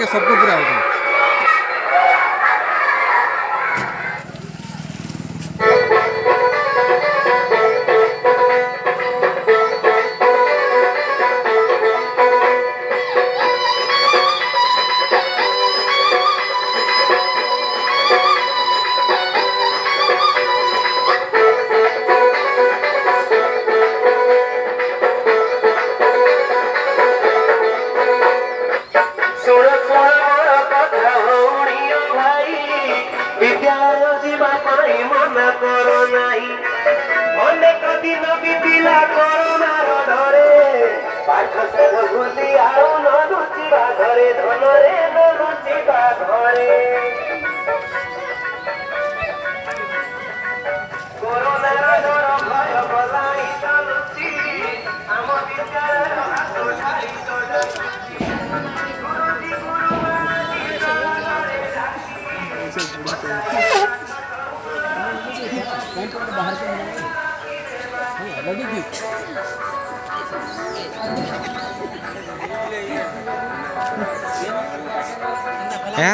के सबको पूरा होता है। अनेक दिन बीतिला करोनार डरे पाठ साध भूली आउ न रुचिबा घरे धनरे न रुचिबा घरे करोनार डर भय बलाई चालुची आम विद्यालय हात ठाई चलुची गुरुजी गुरुबाजी चलरे क्या